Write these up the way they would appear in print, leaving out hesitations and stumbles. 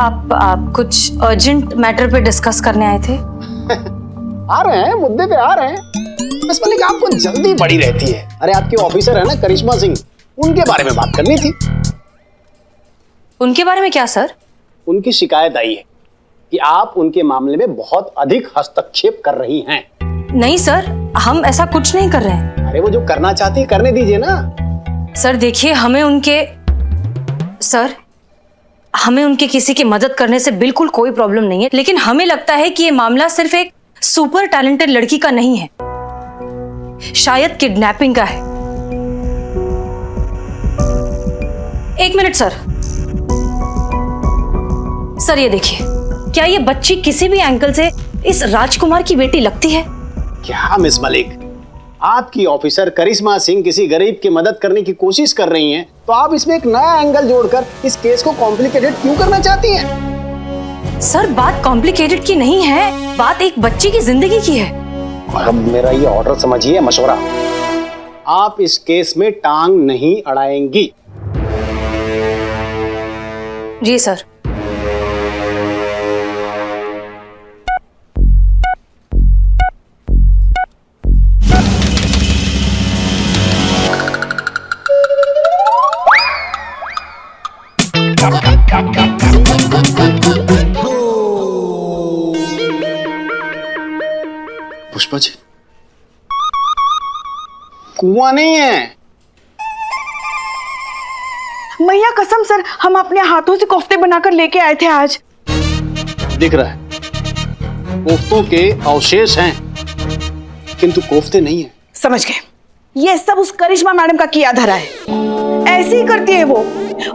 आप कुछ urgent matter पे डिस्कस करने आए थे? आ रहे हैं, मुद्दे पे आ रहे हैं। मिस मलिक, आपको जल्दी बड़ी रहती है। अरे आपके ऑफिसर है ना करिश्मा सिंह, उनके बारे में बात करनी थी। उनके बारे में क्या सर? उनकी शिकायत आई है कि आप उनके मामले में बहुत अधिक हस्तक्षेप कर रही हैं। नहीं सर, हम ऐसा कुछ नहीं कर रहे हैं। अरे वो जो करना चाहती है करने दीजिए ना। सर देखिए, हमें उनके किसी की मदद करने से बिल्कुल कोई प्रॉब्लम नहीं है, लेकिन हमें लगता है कि ये मामला सिर्फ एक सुपर टैलेंटेड लड़की का नहीं है, शायद किडनैपिंग का है। एक मिनट सर, ये देखिए, क्या ये बच्ची किसी भी एंगल से इस राजकुमार की बेटी लगती है? क्या मिस मलिक, आपकी ऑफिसर करिश्मा सिंह किसी गरीब की मदद करने की कोशिश कर रही हैं, तो आप इसमें एक नया एंगल जोड़कर इस केस को कॉम्प्लिकेटेड क्यों करना चाहती हैं? सर बात कॉम्प्लिकेटेड की नहीं है, बात एक बच्ची की जिंदगी की है। अब मेरा ये ऑर्डर समझिए, मशवरा। आप इस केस में टांग नहीं अड़ाएंगी। जी सर। पुष्पा जी, कुआं नहीं है। मैया कसम सर, हम अपने हाथों से कोफ्ते बनाकर लेके आए थे आज। दिख रहा है, कोफ्तों के अवशेष हैं, किंतु कोफ्ते नहीं है। समझ गए, ये सब उस करिश्मा मैडम का किया धरा है। ऐसे ही करती है वो।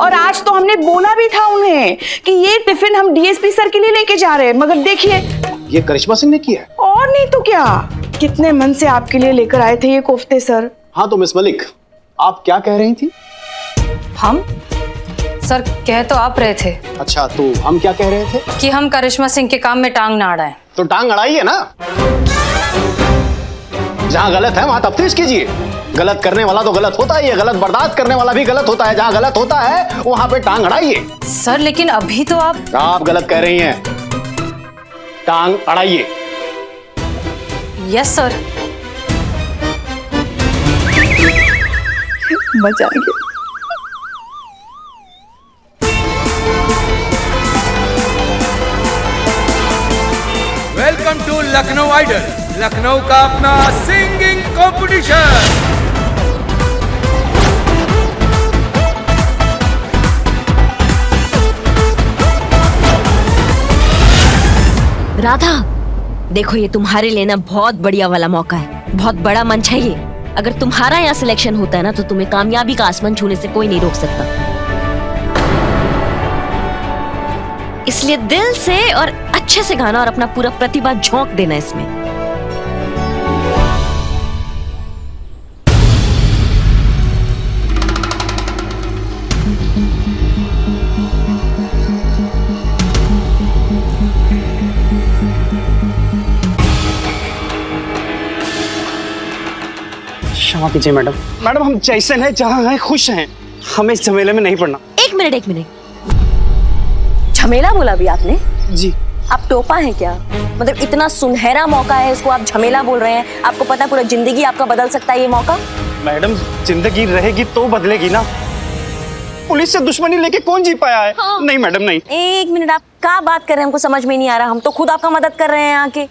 और आज तो हमने बोला भी था उन्हें कि ये टिफिन हम डीएसपी सर के लिए लेके जा रहे हैं, मगर देखिए, ये करिश्मा सिंह ने किया है। और नहीं तो क्या, कितने मन से आपके लिए लेकर आए थे ये कोफ्ते सर। हाँ तो मिस मलिक, आप क्या कह रही थी? हम सर कह तो आप रहे थे। अच्छा, तो हम क्या कह रहे थे? कि हम करिश्मा सिंह के काम में टांग ना अड़ाएं। तो टांग अड़ाइए ना, जहां गलत है वहां तफ्तीश कीजिए। गलत करने वाला तो गलत होता ही है, गलत बर्दाश्त करने वाला भी गलत होता है। जहां गलत होता है वहां पे टांग अड़ाइए। सर लेकिन अभी तो आप गलत कह रही हैं, टांग अड़ाइए। Yes sir. मजा आ गया। Welcome to Lucknow idol, Lucknow का अपना सिंगिंग कंपटीशन। राधा, देखो ये तुम्हारे लिए ना बहुत बढ़िया वाला मौका है, बहुत बड़ा मंच है ये। अगर तुम्हारा यहाँ सिलेक्शन होता है ना, तो तुम्हें कामयाबी का आसमान छूने से कोई नहीं रोक सकता। इसलिए दिल से और अच्छे से गाना और अपना पूरा प्रतिभा झोंक देना इसमें। क्षमा कीजिए मैडम। मैडम, हम जैसे हैं, जहाँ हैं, खुश हैं। हमें इस झमेले में नहीं पड़ना। एक मिनट। झमेला बोला भी आपने? जी। आप टोपा हैं क्या? मतलब इतना सुनहरा मौका है, इसको आप झमेला बोल रहे हैं? आपको पता है पूरा जिंदगी आपका बदल सकता है ये मौका। मैडम, जिंदगी रहेगी तो बदलेगी ना। पुलिस से दुश्मनी लेके कौन जी पाया है? हाँ। नहीं मैडम, नहीं। एक मिनट, आप क्या बात कर रहे हैं? हमको समझ में नहीं आ रहा। हम तो खुद आपका मदद कर रहे हैं आके।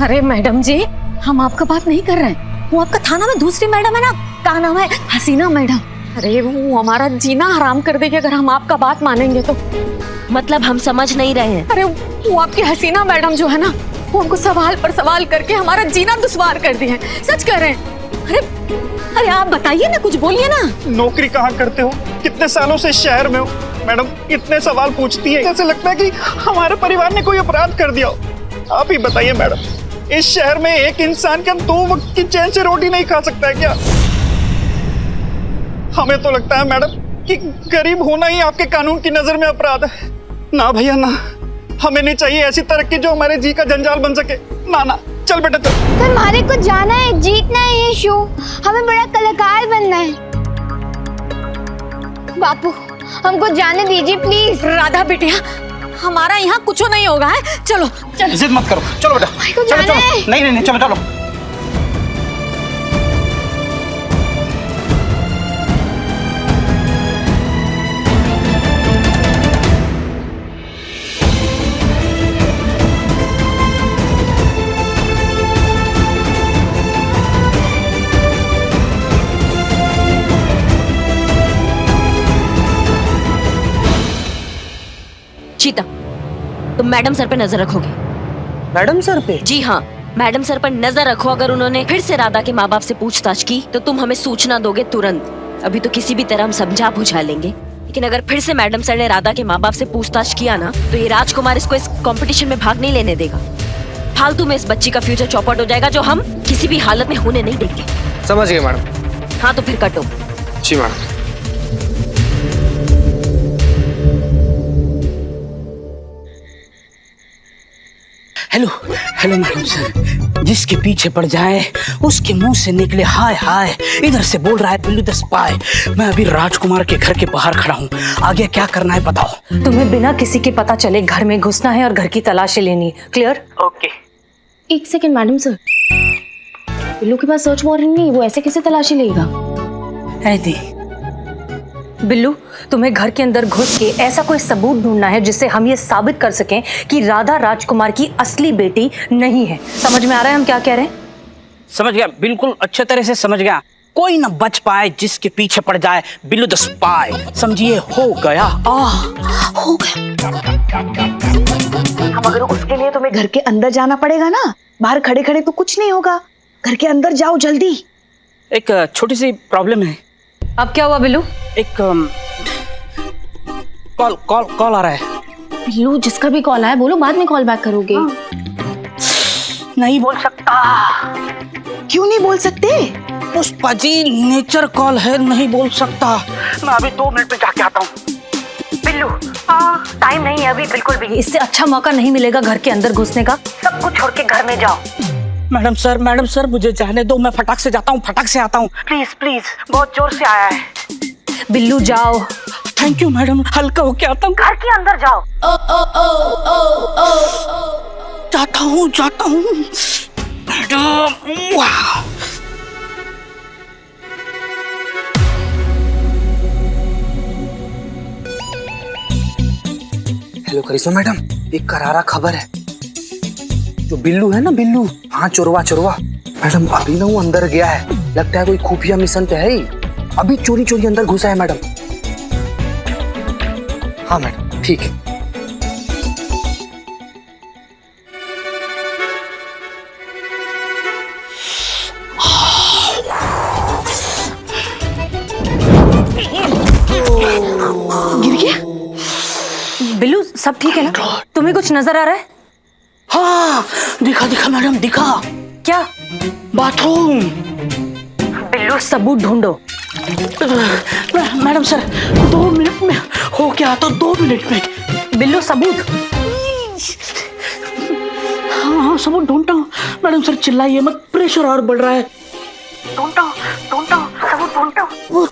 अरे मैडम जी, हम आपका बात नहीं कर रहे हैं। वो आपका थाना में दूसरी मैडम है ना, क्या नाम है, हसीना मैडम। अरे वो हमारा जीना हराम कर देगी अगर हम आपका बात मानेंगे तो। मतलब हम समझ नहीं रहे हैं। अरे वो आपकी हसीना मैडम जो है ना, वो हमको सवाल पर सवाल करके हमारा जीना दुश्वार कर दिए हैं। सच कह रहे हैं। अरे आप बताइए ना, कुछ बोलिए ना। नौकरी कहाँ करते हो? कितने सालों से शहर में हो? मैडम इतने सवाल पूछती है, जैसे लगता है कि हमारे परिवार ने कोई अपराध कर दिया हो। आप ही बताइए मैडम, इस शहर में एक इंसान क्या 2 वक्त की चैन से रोटी नहीं खा सकता है क्या? हमें तो लगता है मैडम कि गरीब होना ही आपके कानून की नजर में अपराध है। ना भैया ना, हमें नहीं चाहिए ऐसी तरक्की जो हमारे जी का जंजाल बन सके। ना ना, चल बेटा चल। तो हमारे को जाना है, जीतना है ये शो, हमें बड़ा कलाकार बनना है। बापू हमको जाने दीजिए प्लीज। राधा बिटिया, हमारा यहाँ कुछ नहीं होगा है। चलो चलो। जिद मत करो, चलो बेटा, को चलो जाना चलो, है। नहीं नहीं चलो चलो। चीता, तुम मैडम सर पे नजर रखोगे। मैडम सर पे? जी हाँ, मैडम सर पर नजर रखो। अगर उन्होंने फिर से राधा के माँ बाप से पूछताछ की तो तुम हमें सूचना दोगे तुरंत। अभी तो किसी भी तरह हम समझा बुझा लेंगे, लेकिन अगर फिर से मैडम सर ने राधा के माँ बाप से पूछताछ किया ना तो ये राजकुमार इसको इस कंपटीशन में भाग नहीं लेने देगा। फालतू में इस बच्ची का फ्यूचर चौपट हो जाएगा, जो हम किसी भी हालत में होने नहीं देंगे। समझ गए मैडम। हाँ तो फिर कटो। जी madam. Hello hello madam sir, जिसके पीछे पड़ जाए उसके मुंह से निकले हाय हाय। इधर से बोल रहा है बिल्लू द स्पाई। मैं अभी राजकुमार के घर के बाहर खड़ा हूँ, आगे क्या करना है बताओ। तुम्हें बिना किसी के पता चले घर में घुसना है और घर की तलाशी लेनी है। क्लियर? ओके। एक सेकंड मैडम सर, बिल्लू के पास सर्च वारंट नहीं, वो ऐसे कैसे तलाशी लेगा? ऐदी बिल्लू, तुम्हें घर के अंदर घुस के ऐसा कोई सबूत ढूंढना है जिससे हम ये साबित कर सकें कि राधा राजकुमार की असली बेटी नहीं है। समझ में आ रहा है हम क्या कह रहे हैं? समझ गया, बिल्कुल अच्छे तरह से समझ गया। कोई ना बच पाए जिसके पीछे पड़ जाए बिल्लू द स्पाई। समझिए, हो गया। हो गया। अब अगर उसके लिए तुम्हें घर के अंदर जाना पड़ेगा ना, बाहर खड़े खड़े तो कुछ नहीं होगा। घर के अंदर जाओ जल्दी। एक छोटी सी प्रॉब्लम है। अब क्या हुआ बिल्लू? एक कॉल कॉल कॉल आ रहा है। बिल्लू, जिसका भी कॉल आया बोलो बाद में कॉल बैक करोगे। नहीं बोल सकता। क्यों नहीं बोल सकते? पुष्पा जी, नेचर कॉल है, नहीं बोल सकता। मैं अभी 2 मिनट में जाके आता हूँ। बिल्लू, टाइम नहीं है अभी बिल्कुल भी। इससे अच्छा मौका नहीं मिलेगा घर के अंदर घुसने का। सब कुछ छोड़ के घर में जाओ। मैडम सर मुझे जाने दो, मैं फटाक से जाता हूँ, फटाक से आता हूँ। प्लीज प्लीज, बहुत जोर से आया है। बिल्लू जाओ। थैंक यू मैडम, हल्का होके आता हूँ। घर के अंदर जाओ। जाता हूँ मैडम। वाह। हेलो करिश्मा मैडम, एक करारा खबर है। जो बिल्लू है ना, बिल्लू, हाँ चोरवा मैडम, अभी ना वो अंदर गया है। लगता है कोई खुफिया मिशन पे है ही। अभी चोरी चोरी अंदर घुसा है मैडम। हाँ मैडम, ठीक है। गिर गया? बिल्लू, सब ठीक है ना? तुम्हें कुछ नजर आ रहा है? हाँ, दिखा मैडम, दिखा। क्या? बाथरूम। बिल्लू, सबूत ढूंढो। मैडम सर, 2 मिनट में हो गया तो 2 मिनट में। बिल्लू, सबूत। हाँ सबूत ढूंढता हूँ। मैडम सर चिल्लाइए मत, प्रेशर और बढ़ रहा है। ढूंढता हूँ, सबूत ढूंढता हूँ।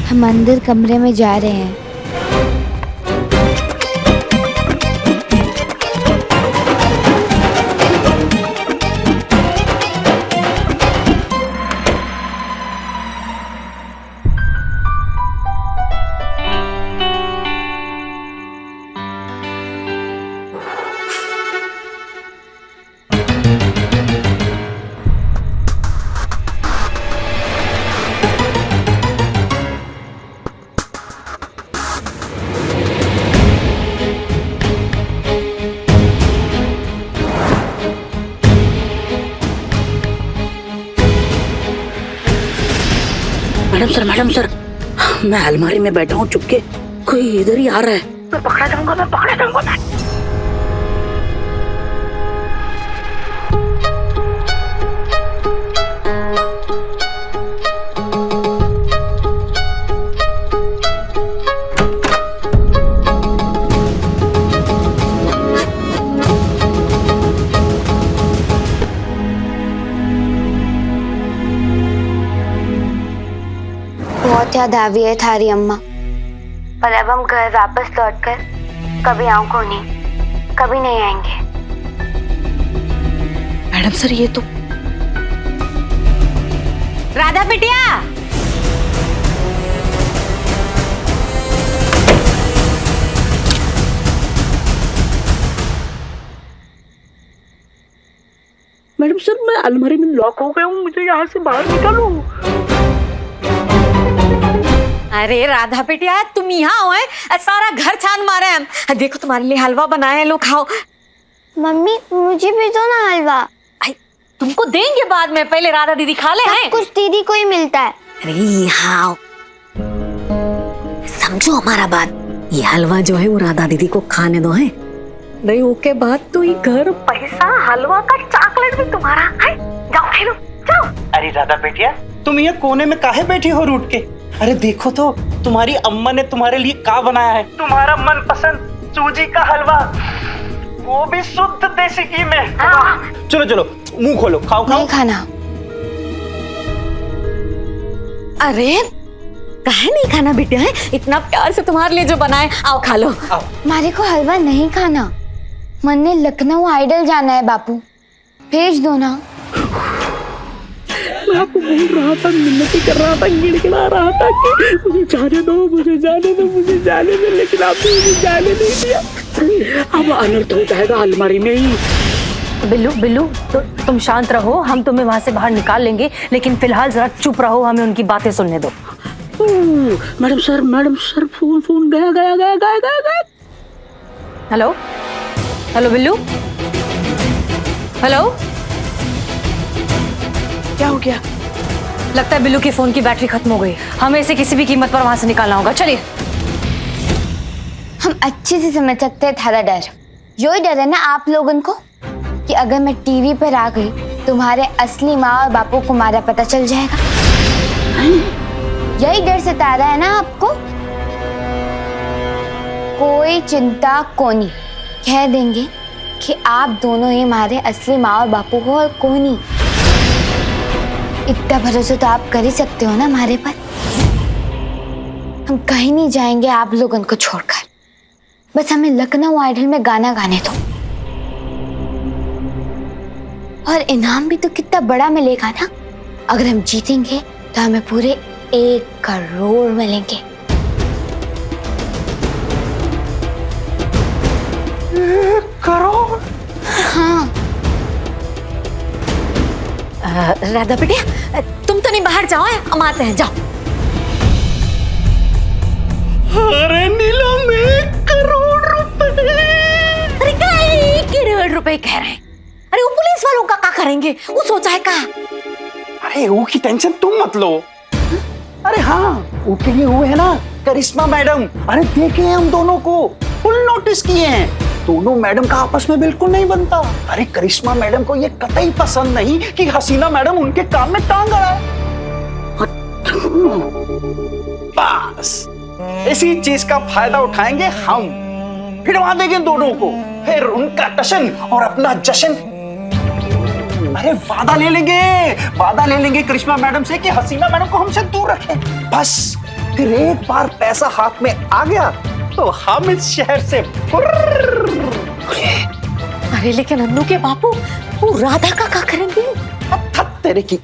हम अंदर कमरे में जा रहे हैं। मैडम सर, मैं अलमारी में बैठा हूँ चुपके, कोई इधर ही आ रहा है। मैं पकड़ा जाऊंगा। बहुत याद आ रही है थारी अम्मा, पर अब हम घर वापस लौटकर कभी आंखों नहीं, कभी नहीं आएंगे। मैडम सर ये तो राधा बिटिया, मैडम सर मैं अलमारी में लॉक हो गया हूँ, मुझे यहाँ से बाहर निकालो। अरे राधा बिटिया तुम यहाँ हो हैं? सारा घर छान मारे हम। देखो तुम्हारे लिए हलवा बनाए हैं, लो खाओ। मम्मी मुझे भी दो ना हलवा। तुमको देंगे बाद में, पहले राधा दीदी खा ले। सब कुछ दीदी को ही मिलता है। अरे यहाँ समझो हमारा बात, ये हलवा जो है वो राधा दीदी को खाने दो है, नहीं ओके बाद तो ये घर पैसा हलवा का चॉकलेट भी तुम्हारा है। जाओ खेलो जाओ। अरे राधा बेटिया तुम ये कोने में काहे बैठी हो रूठ के? अरे देखो तो तुम्हारी अम्मा ने तुम्हारे लिए क्या बनाया है, तुम्हारा मनपसंद सूजी का हलवा, वो भी शुद्ध देसी घी में। चलो चलो मुंह खोलो, खाओ खाओ। नहीं खाना। अरे काहे नहीं खाना बेटा, है इतना प्यार से तुम्हारे लिए जो बनाए, आओ खा लो। मारे को हलवा नहीं खाना, मन ने लखनऊ आइडल जाना है बापू, भेज दो ना। मैं आपको बोल रहा था, मिन्नती कर रहा था, गिड़गिड़ा रहा था कि मुझे जाने दो, मुझे जाने दो, मुझे जाने दो, लेकिन आपने मुझे जाने नहीं दिया। अब अनर्थ हो जाएगा अलमारी में ही। बिल्लू बिल्लू तो तुम शांत रहो, हम तुम्हें वहां से बाहर निकाल लेंगे, लेकिन फिलहाल जरा चुप रहो, हमें उनकी बातें सुनने दो। मैडम सर फोन गया। Hello hello Billu, hello. क्या हो गया? लगता है बिल्लू के फोन की बैटरी खत्म हो गई, हमें इसे किसी भी कीमत पर वहां से निकालना होगा। चलिए। हम अच्छे से समझ सकते हैं थारा डर, यही डर है ना आप लोगों को कि अगर मैं टीवी पर आ गई तुम्हारे असली माँ और बापू को हमारा पता चल जाएगा। यही डर सता रहा है ना आपको? कोई चिंता कोनी, कह देंगे कि आप दोनों ही हमारे असली माँ और बापू हो और कोई नहीं। इतना भरोसा तो आप कर ही सकते हो ना हमारे पर। हम कहीं नहीं जाएंगे आप लोगों को छोड़कर, बस हमें लखनऊ आइडल में गाना गाने दो। और इनाम भी तो कितना बड़ा मिलेगा ना, अगर हम जीतेंगे तो हमें पूरे 1 करोड़ मिलेंगे। 1 करोड़? हाँ। राधा बेटिया तुम तो नहीं बाहर जाओ, हम आते हैं, जाओ। अरे नीलम 1 करोड़ रुपए। अरे क्या 1 करोड़ रुपए कह रहे हैं? अरे वो पुलिस वालों का क्या करेंगे, वो सोचा है का? अरे वो की टेंशन तुम मत लो। अरे हाँ वो के लिए हुए है ना करिश्मा मैडम, अरे देखे हैं हम दोनों को, फुल नोटिस किए हैं। दोनों मैडम का आपस में बिल्कुल नहीं बनता। अरे करिश्मा मैडम को ये कतई पसंद नहीं कि हसीना मैडम उनके काम में टांग अड़ाए। बस इसी चीज का फायदा उठाएंगे हम, फिरवा देंगे दोनों को, फिर उनका टशन और अपना जश्न। अरे वादा ले लेंगे करिश्मा मैडम से कि हसीना मैडम को हमसे दूर रखें। बस फिर एक बार पैसा हाथ में आ गया तो हम इस शहर से अरे लेकिन अन्नू के बापू वो राधा का क्या करेंगे? तेरे की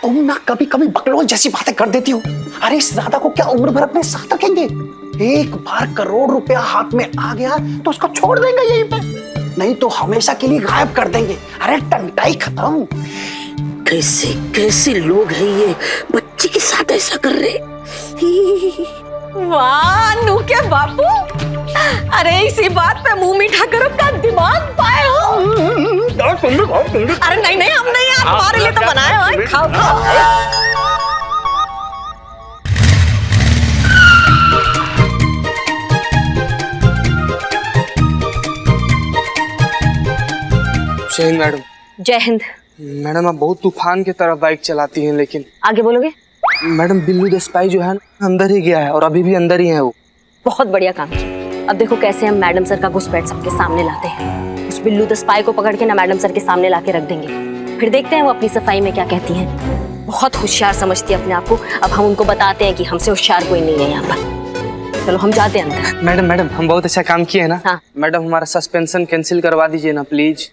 तुम ना कभी कभी बकलोल जैसी बातें कर देती हो। अरे इस राधा को क्या उम्र भर अपने साथ रखेंगे? एक बार 1 करोड़ रुपया हाथ में आ गया तो उसको छोड़ देंगे यहीं पे, नहीं तो हमेशा के लिए गायब कर देंगे। अरे टंटाई खत्म। कैसे लोग हैं ये, बच्चे के साथ ऐसा कर रहे? वाह अन्नू के बापू, अरे इसी बात पे मुंह मीठा करो का दिमाग पाए हो। अरे नहीं हम नहीं, हमारे लिए तो बनाया है, खाओ खाओ। जय हिंद मैडम। जय हिंद। मैडम आप बहुत तूफान की तरह बाइक चलाती हैं, लेकिन आगे बोलोगे? मैडम बिल्लू देसाई जो है ना अंदर ही गया है और अभी भी अंदर ही है वो। बहुत बढ़िया काम किया। अब देखो कैसे हम मैडम सर का घुसपैठ सबके सामने लाते हैं। उस बिल्लू द स्पाई को पकड़ के ना मैडम सर के सामने लाके रख देंगे, फिर देखते हैं वो अपनी सफाई में क्या कहती हैं। बहुत होशियार समझती है अपने आप को। अब हम उनको बताते हैं कि हमसे होशियार कोई नहीं है यहाँ पर। चलो हम जाते हैं अंदर। मैडम मैडम हम बहुत अच्छा काम किए है ना। हाँ। मैडम हमारा सस्पेंशन कैंसिल करवा दीजिए ना प्लीज।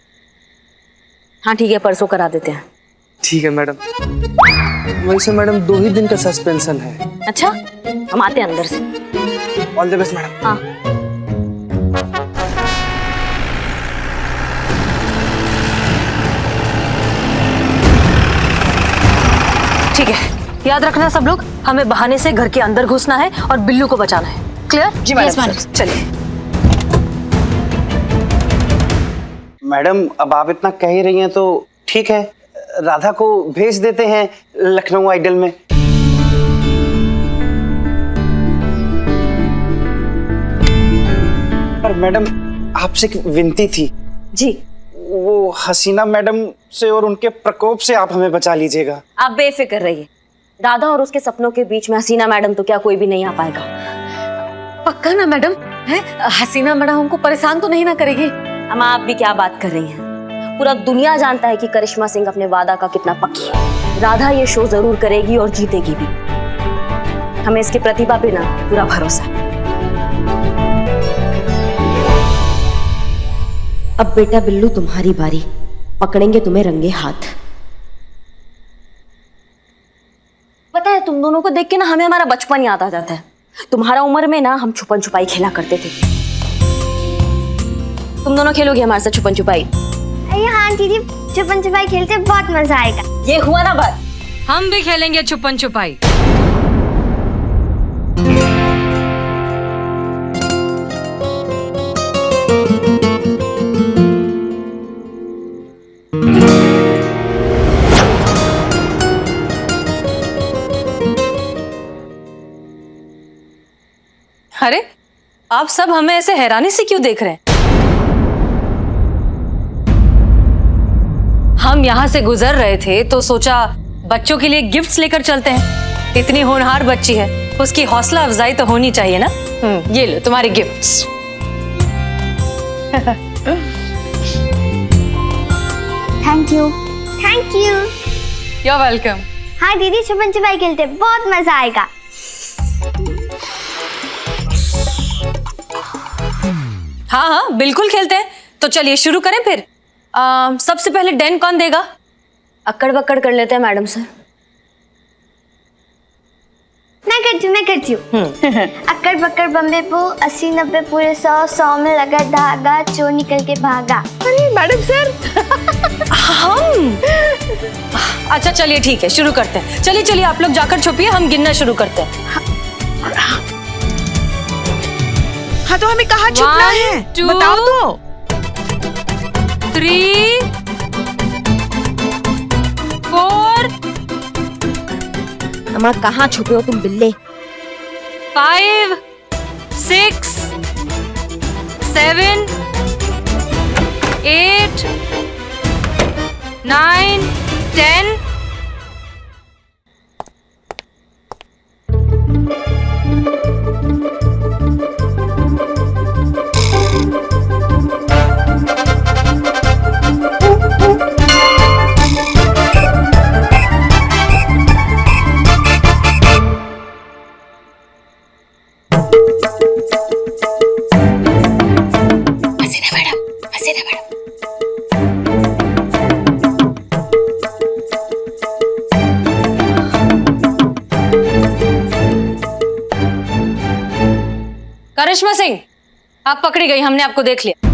हाँ ठीक है, परसों करा देते हैं। ठीक है मैडम। वैसे मैडम 2 ही दिन का सस्पेंशन है। अच्छा, हम आते हैं अंदर से। All the best madam. हाँ। ठीक है, याद रखना सब लोग, हमें बहाने से घर के अंदर घुसना है और बिल्लू को बचाना है। क्लियर? जी मैडम। चलिए। मैडम अब आप इतना कह ही रही हैं तो ठीक है, राधा को भेज देते हैं लखनऊ आइडल में। पर मैडम आपसे एक विनती थी। जी। वो हसीना मैडम से और उनके प्रकोप से आप हमें बचा लीजिएगा। आप बेफिक्र रहिए, राधा और उसके सपनों के बीच में हसीना मैडम तो क्या कोई भी नहीं आ पाएगा। पक्का ना मैडम? है हसीना मैडम हमको परेशान तो नहीं ना करेगी? हम आप भी क्या बात कर रही हैं? पूरा दुनिया जानता है कि करिश्मा सिंह अपने वादा का कितना पक्की है। राधा ये शो जरूर करेगी और जीतेगी भी। हमें इसकी प्रतिभा पे ना पूरा भरोसा है। अब बेटा बिल्लू तुम्हारी बारी, पकड़ेंगे तुम्हें रंगे हाथ। पता है तुम दोनों को देख के ना हमें हमारा बचपन याद आ जाता है। तुम्हारा उम्र में ना हम छुपन छुपाई खेला करते थे। तुम दोनों खेलोगे हमारे साथ छुपन छुपाई? हाँ दीदी, छुपन छुपाई खेलते बहुत मजा आएगा। ये हुआ ना बात। हम भी खेलेंगे छुपन छुपाई। अरे आप सब हमें ऐसे हैरानी से क्यों देख रहे हैं? हम यहाँ से गुजर रहे थे तो सोचा बच्चों के लिए गिफ्ट्स लेकर चलते हैं। इतनी होनहार बच्ची है, उसकी हौसला अफजाई तो होनी चाहिए ना। ये लो तुम्हारे gifts. Thank you. Thank you. You are welcome. हाँ दीदी, छुपन छुपाई खेलते बहुत मजा आएगा। हाँ हाँ बिल्कुल खेलते हैं। तो चलिए शुरू करें फिर। सबसे पहले डेन कौन देगा? अक्कड़ बक्कड़ कर लेते हैं मैडम सर। मैं करती हूँ। अक्कड़ बक्कड़ बम्बे पो 80 90 पूरे 100 में लगा धागा, चोर निकल के भागा। अरे मैडम सर। हम अच्छा चलिए ठीक है, शुरू करते हैं। चलिए चलिए आप लोग जाकर छुपिए, हम गिनना शुरू करते हैं। हाँ तो हमें कहाँ छुपना है? बताओ तो। 3 4 अम्मा कहाँ छुपे हो तुम बिल्ले? 5 6 7 8 9 10 करिश्मा सिंह, आप पकड़ी गई, हमने आपको देख लिया।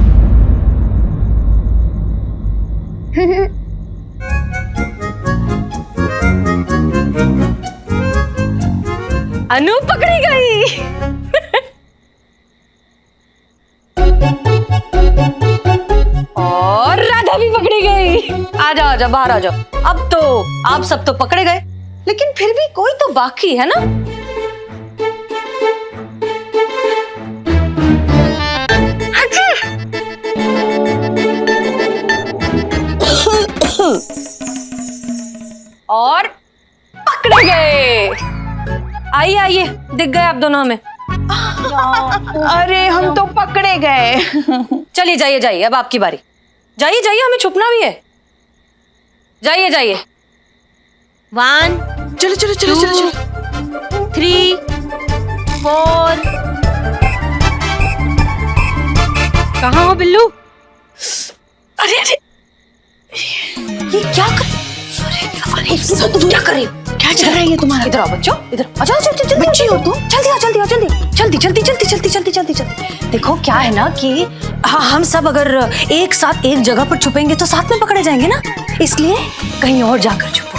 अनु पकड़ी गई। और राधा भी पकड़ी गई। आ जाओ आ जाओ, बाहर आ जाओ। अब तो आप सब तो पकड़े गए, लेकिन फिर भी कोई तो बाकी है ना। और पकड़े गए। आइए आइए, दिख गए आप दोनों हमें। अरे हम तो पकड़े गए। चलिए जाइए जाइए, अब आपकी बारी। जाइए जाइए, हमें छुपना भी है। जाइए जाइए। 1 चलो चलो चलो चलो चलो 3 4। कहाँ हो बिल्लू? अरे अरे ये क्या कर अरे सब तुम क्या कर रही हो? क्या चल रहा है ये तुम्हारा? इधर आओ बच्चों, इधर आ जाओ, जल्दी बच्ची हो तुम? जल्दी आओ, जल्दी आओ, जल्दी जल्दी जल्दी जल्दी जल्दी जल्दी जल्दी जल्दी। देखो क्या है ना कि हम सब अगर एक साथ एक जगह पर छुपेंगे तो साथ में पकड़े जाएंगे ना, इसलिए कहीं और जाकर छुपो।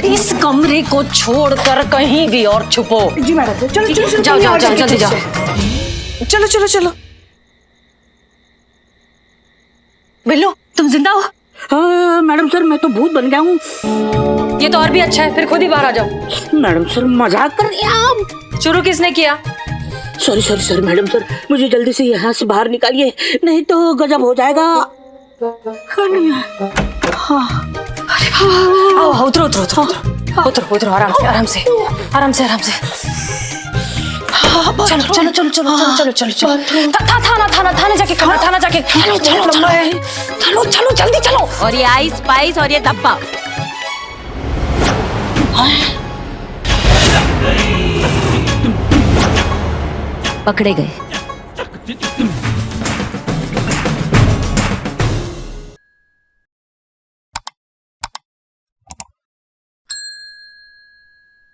इस कमरे को छोड़कर कहीं भी और छुपो। जी मैडम, चलो चलो जाओ जाओ जाओ, जल्दी जाओ। चलो चलो चलो। बिल्लू तुम जिंदा हो? हाँ, मैडम सर मैं तो भूत बन गया हूँ। ये तो और भी अच्छा है, फिर खुद ही बाहर आ जाओ। मैडम सर मजाक कर रही हैं आप। शुरू किसने किया? Sorry sorry sorry madam sir, मुझे जल्दी से यहाँ से बाहर निकालिए, नहीं तो गजब हो जाएगा। आओ उतरो उतरो उतरो उतरो उतरो, आराम से आराम से आराम से आराम से। चलो चलो चलो चलो चलो चलो चलो, थाना जाके खाना, थाना जाके चलो चलो चलो चलो जल्दी चलो। और ये आइस स्पाइस और ये डब्बा। पकड़े गए।